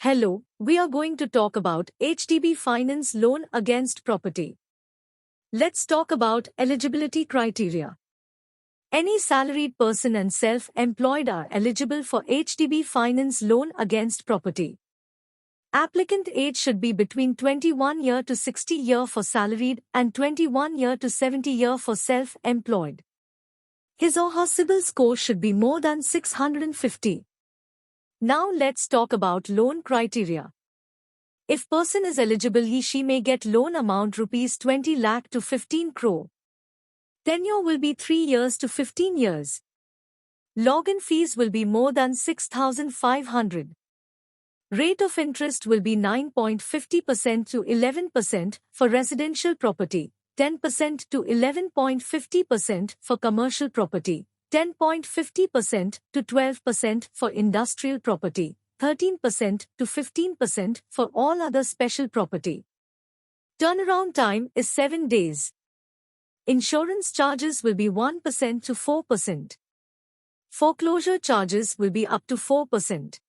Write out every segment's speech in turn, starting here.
Hello, we are going to talk about HDB finance loan against property. Let's talk about eligibility criteria. Any salaried person and self-employed are eligible for HDB finance loan against property. Applicant age should be between 21 year to 60 year for salaried and 21 year to 70 year for self-employed. His or her CIBIL score should be more than 650. Now let's talk about loan criteria. If person is eligible, he/she may get loan amount rupees 20 lakh to 15 crore. Tenure will be 3 years to 15 years. Login fees will be more than 6,500. Rate of interest will be 9.50% to 11% for residential property, 10% to 11.50% for commercial property, 10.50% to 12% for industrial property, 13% to 15% for all other special property. Turnaround time is 7 days. Insurance charges will be 1% to 4%. Foreclosure charges will be up to 4%.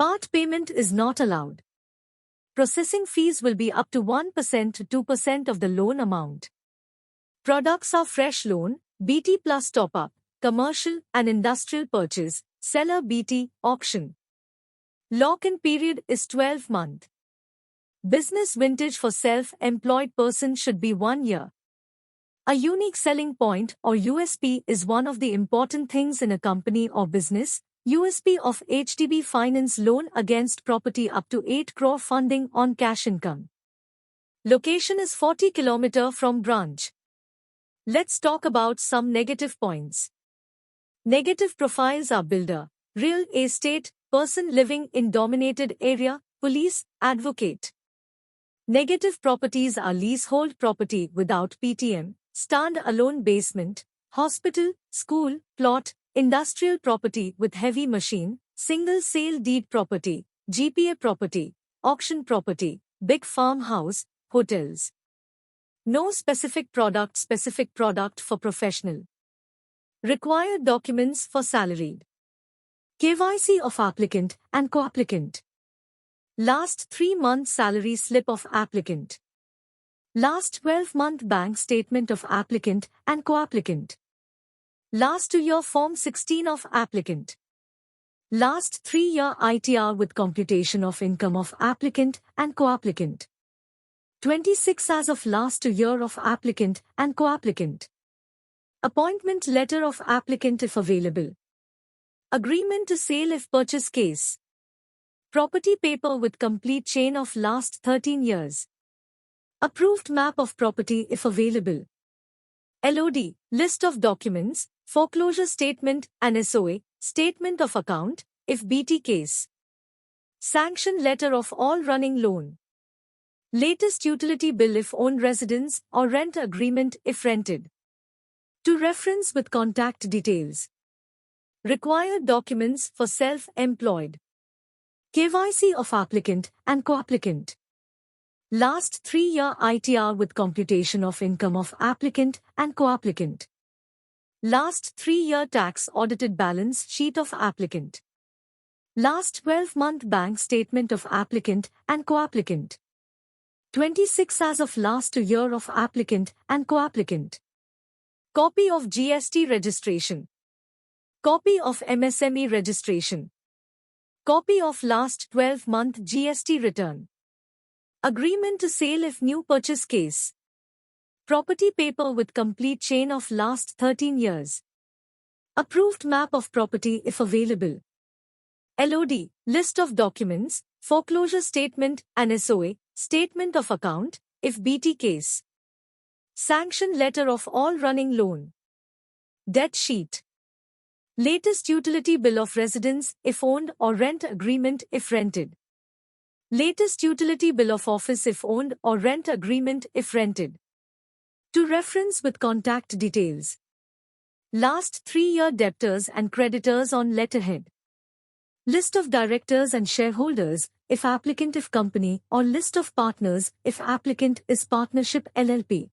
Part payment is not allowed. Processing fees will be up to 1% to 2% of the loan amount. Products are fresh loan, BT plus top-up, commercial and industrial purchase, seller BT, auction. Lock-in period is 12 months. Business vintage for self-employed person should be 1 year. A unique selling point or USP is one of the important things in a company or business. USP of HDB finance loan against property up to 8 crore funding on cash income. Location is 40 km from branch. Let's talk about some negative points. Negative profiles are builder, real estate, person living in dominated area, police, advocate. Negative properties are leasehold property without PTM, stand-alone basement, hospital, school, plot, industrial property with heavy machine, single sale deed property, GPA property, auction property, big farmhouse, hotels. No specific product for professional. Required documents for salaried. KYC of applicant and co-applicant. Last 3 months salary slip of applicant. Last 12-month bank statement of applicant and co-applicant. Last 2-year Form 16 of applicant. Last 3-year ITR with computation of income of applicant and co-applicant. 26 as of last 2 year of applicant and co-applicant. Appointment letter of applicant if available. Agreement to sale if purchase case. Property paper with complete chain of last 13 years. Approved map of property if available. LOD, list of documents, foreclosure statement and SOA, statement of account, if BT case. Sanction letter of all running loan. Latest utility bill if owned residence or rent agreement if rented. To reference with contact details. Required documents for self-employed. KYC of applicant and co-applicant. Last 3-year ITR with computation of income of applicant and co-applicant. Last 3-year tax audited balance sheet of applicant. Last 12-month bank statement of applicant and co-applicant. 26 as of last 2 year of applicant and co-applicant. Copy of GST registration. Copy of MSME registration. Copy of last 12-month GST return. Agreement to sale if new purchase case. Property paper with complete chain of last 13 years. Approved map of property if available. LOD, list of documents, foreclosure statement and SOA, statement of account, if BT case. Sanction letter of all running loan. Debt sheet. Latest utility bill of residence if owned or rent agreement if rented. Latest utility bill of office if owned or rent agreement if rented. To reference with contact details. Last 3-year debtors and creditors on letterhead. List of directors and shareholders if applicant if company or list of partners if applicant is partnership LLP.